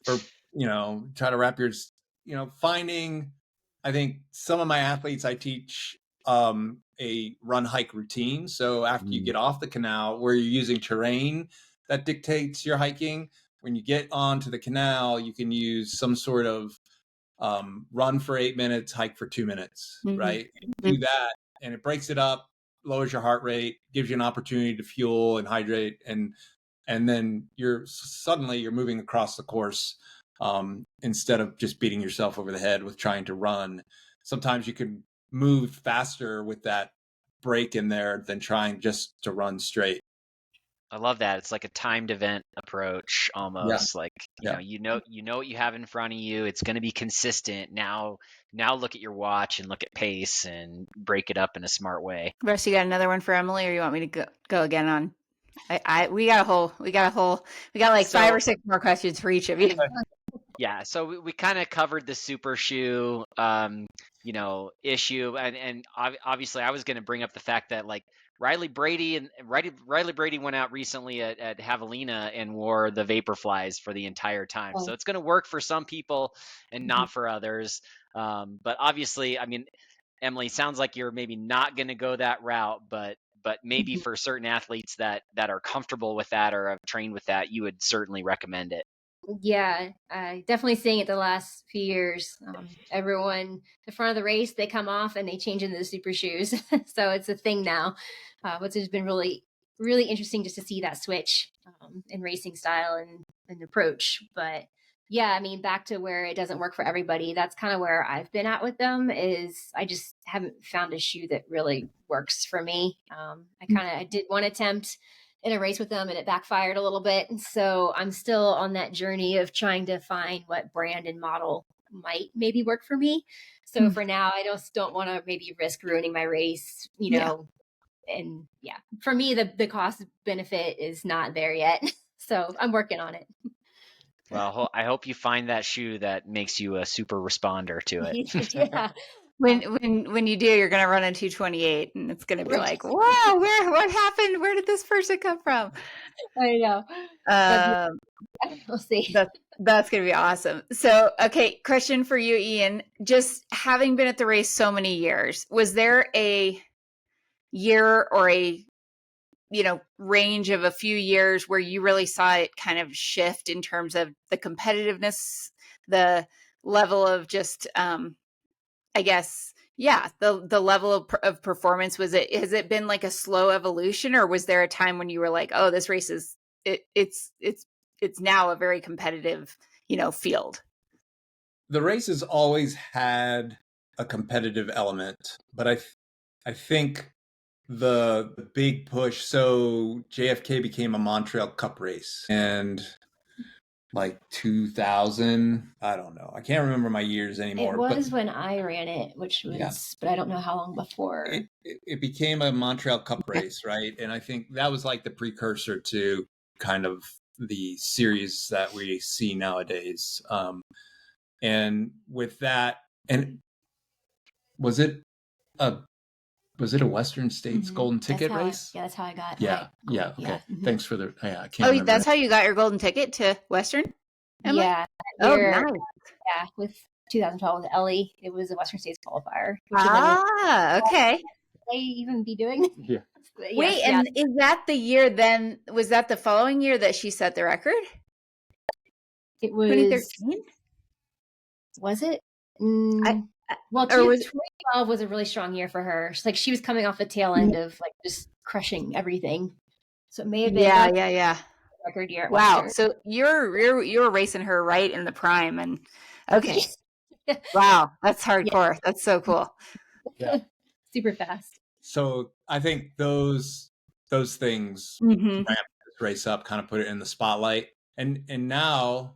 your finding. I think some of my athletes, I teach a run hike routine. So after you get off the canal, where you're using terrain that dictates your hiking, when you get onto the canal, you can use some sort of run for 8 minutes, hike for 2 minutes, right? Do that, and it breaks it up, lowers your heart rate, gives you an opportunity to fuel and hydrate, and then you're moving across the course instead of just beating yourself over the head with trying to run. Sometimes you can move faster with that break in there than trying just to run straight. I love that. It's like a timed event approach almost. Yeah. Like, Yeah. you know what you have in front of you. It's going to be consistent. Now look at your watch and look at pace and break it up in a smart way. Russ, you got another one for Emily, or you want me to go again on? We got like 5 or 6 more questions for each of you. Yeah, so we kind of covered the super shoe, issue, and obviously I was going to bring up the fact that like Riley Brady went out recently at Javelina and wore the Vaporflies for the entire time. So it's going to work for some people and not for others. But obviously, I mean, Emily, sounds like you're maybe not going to go that route, but maybe for certain athletes that are comfortable with that or have trained with that, you would certainly recommend it. Yeah, definitely seeing it the last few years. Everyone, the front of the race, they come off and they change into the super shoes. So it's a thing now, which has been really, really interesting just to see that switch in racing style and approach. But yeah, I mean, back to where it doesn't work for everybody. That's kind of where I've been at with them, is I just haven't found a shoe that really works for me. I did one attempt in a race with them and it backfired a little bit. And so I'm still on that journey of trying to find what brand and model might maybe work for me. So for now, I just don't want to maybe risk ruining my race, and yeah, for me, the cost benefit is not there yet. So I'm working on it. Well, I hope you find that shoe that makes you a super responder to it. Yeah. When you do, you're going to run a 2:28, and it's going to be like, wow, what happened? Where did this person come from? I know. We'll see. That's going to be awesome. So, okay, question for you, Ian. Just having been at the race so many years, was there a year or a range of a few years where you really saw it kind of shift in terms of the competitiveness, the level of just I guess, yeah, the level of performance? Has it been like a slow evolution, or was there a time when you were like, oh, this race is it's now a very competitive, field? The race has always had a competitive element, but I think the big push, so JFK became a Montreal Cup race, and like 2000, I don't know, I can't remember my years anymore. It was when I ran it, which was, but I don't know how long before. It became a Montreal Cup race, right? And I think that was like the precursor to kind of the series that we see nowadays. And with that, and was it a Western States golden ticket race? Yeah, that's how I got. Yeah. Okay. Yeah. Thanks for the. Yeah, I can't. Remember That's how you got your golden ticket to Western, Emily? Yeah. Oh, nice. Yeah, with 2012 with Ellie. It was a Western States qualifier. Okay. They even be doing? Yeah. Wait, and is that the year then? Was that the following year that she set the record? It was 2013. Was it? Or 2012 was a really strong year for her. She was coming off the tail end of just crushing everything. So it may have been yeah. record year. At Wow. Western. So you're racing her right in the prime, and okay. Wow, that's hardcore. Yeah. That's so cool. Yeah. Super fast. So I think those things ramp this race up, kind of put it in the spotlight, and now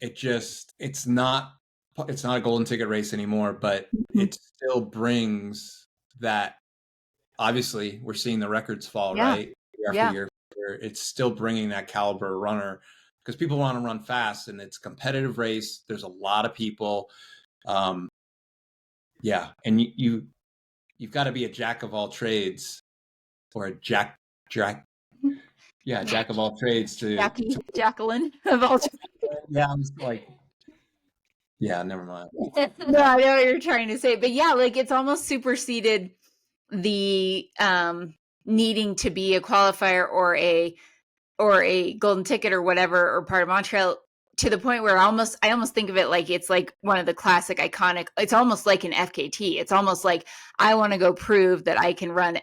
it's not a golden ticket race anymore, but it still brings that. Obviously, we're seeing the records fall, right? Year after year. It's still bringing that caliber runner because people want to run fast, and it's a competitive race. There's a lot of people. And you've got to be a jack of all trades, or a jack of all trades Jacqueline of all trades. Yeah, I'm just like, yeah, never mind. No, I know what you're trying to say, but yeah, it's almost superseded the needing to be a qualifier or a golden ticket or whatever, or part of Montreal, to the point where I almost think of it like it's like one of the classic iconic. It's almost like an FKT. It's almost like I want to go prove that I can run,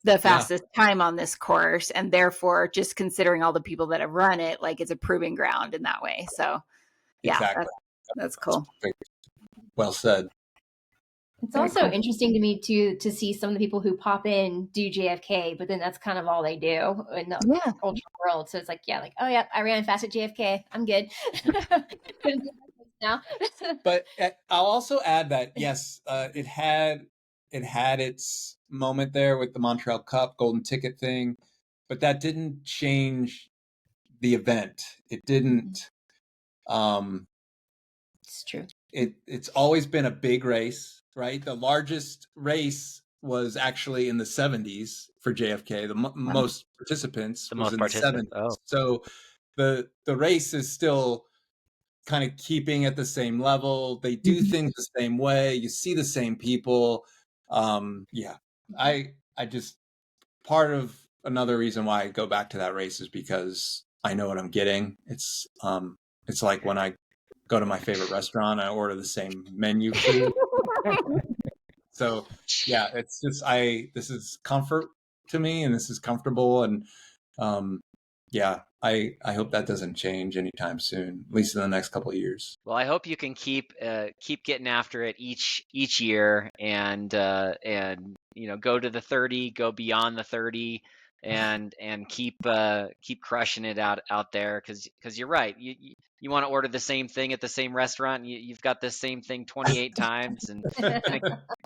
the fastest time on this course, and therefore, just considering all the people that have run it, it's a proving ground in that way. So, yeah, exactly. That's cool. Well said. It's also interesting to me to see some of the people who pop in do JFK, but then that's kind of all they do in the ultra world. So it's oh yeah, I ran fast at JFK. I'm good. Now. But I'll also add that yes, it had its moment there with the Montreal Cup golden ticket thing, but that didn't change the event. It didn't. It's true. It's always been a big race, right? The largest race was actually in the 70s for JFK. The most participants was in the 70s. Oh. So the race is still kind of keeping at the same level. They do things the same way. You see the same people. I just, part of another reason why I go back to that race is because I know what I'm getting. It's like when I go to my favorite restaurant, I order the same menu food. So yeah, it's just, this is comfort to me, and this is comfortable. And I hope that doesn't change anytime soon, at least in the next couple of years. Well, I hope you can keep getting after it each year, and go to the 30, go beyond the 30, and keep crushing it out there, because you're right. You want to order the same thing at the same restaurant, and you've got the same thing 28 times, and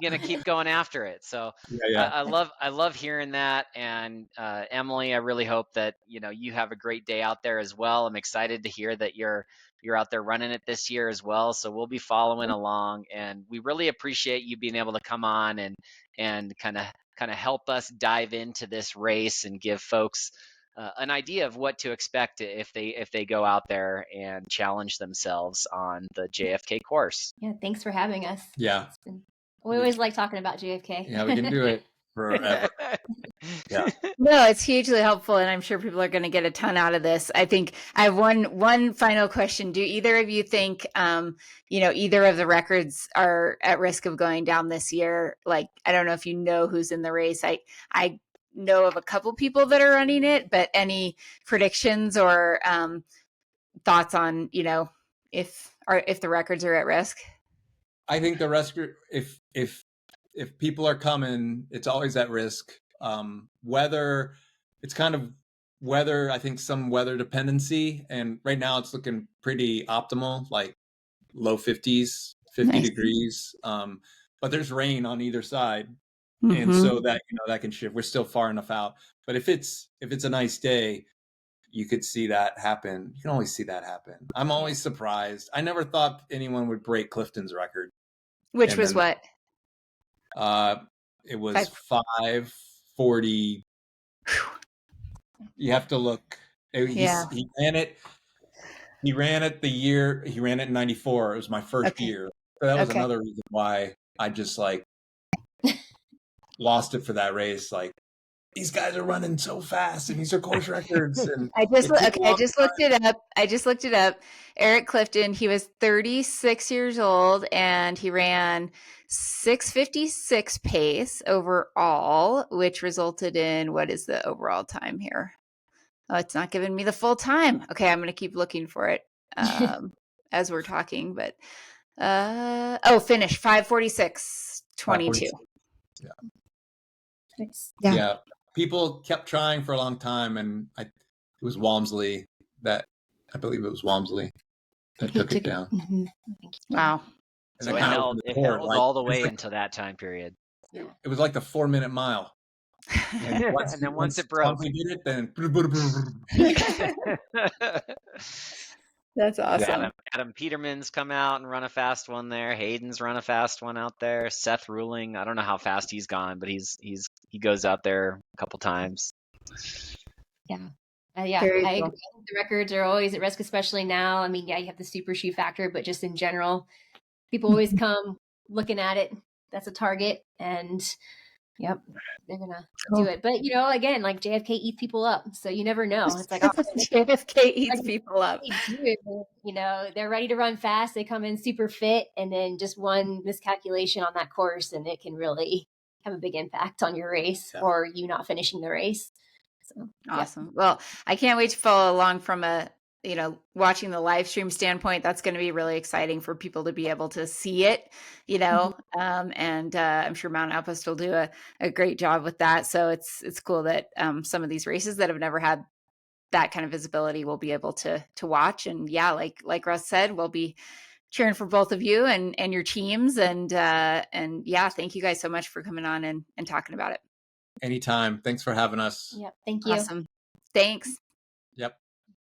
gonna keep going after it. So I love hearing that. And Emily, I really hope that you have a great day out there as well. I'm excited to hear that you're out there running it this year as well. So we'll be following along, and we really appreciate you being able to come on and kind of help us dive into this race and give folks an idea of what to expect if they go out there and challenge themselves on the JFK course. Yeah, thanks for having us. Yeah, we always like talking about JFK. Yeah, we can do it forever. Yeah. No, it's hugely helpful, and I'm sure people are going to get a ton out of this. I think I have one final question. Do either of you think, either of the records are at risk of going down this year? I don't know if you know who's in the race. I know of a couple people that are running it, but any predictions or thoughts on, if the records are at risk? I think the rest, if people are coming, it's always at risk. Weather, it's kind of weather, I think some weather dependency. And right now it's looking pretty optimal, like low 50s, 50 degrees. But there's rain on either side. And so that, that can shift. We're still far enough out. But if it's a nice day, you could see that happen. You can always see that happen. I'm always surprised. I never thought anyone would break Clifton's record. Which was what? It was 5:40. You have to look. He ran it. He ran it in 94. It was my first year. So that was another reason why I just like lost it for that race. Like, these guys are running so fast and these are course records. And I just looked it up. Eric Clifton, he was 36 years old and he ran 6:56 pace overall, which resulted in, what is the overall time here? Oh, it's not giving me the full time. Okay, I'm going to keep looking for it as we're talking. But finish 5:46.22. Yeah. Yeah. People kept trying for a long time, and it was Walmsley that took it down. Mm-hmm. Wow. And So it held all the way into that time period. It was like the 4-minute mile. And once it broke, we did it, then That's awesome. Yeah, Adam Peterman's come out and run a fast one there. Hayden's run a fast one out there. Seth Ruling, I don't know how fast he's gone, but he goes out there a couple times. Yeah. I agree. The records are always at risk, especially now. I mean, you have the super shoe factor, but just in general, people always come looking at it. That's a target, and yep, they're gonna do it. But again, like JFK eats people up, so you never know. It's like JFK eats people up. They're ready to run fast. They come in super fit, and then just one miscalculation on that course, and it can really have a big impact on your race or you not finishing the race. So, awesome. Yeah. Well, I can't wait to follow along from watching the live stream standpoint. That's going to be really exciting for people to be able to see it, and I'm sure Mount Outpost will do a great job with that. So it's cool that some of these races that have never had that kind of visibility will be able to watch. And yeah, like Russ said, we'll be cheering for both of you and your teams. And yeah, thank you guys so much for coming on and talking about it. Anytime. Thanks for having us. Yeah, thank you. Awesome. Thanks.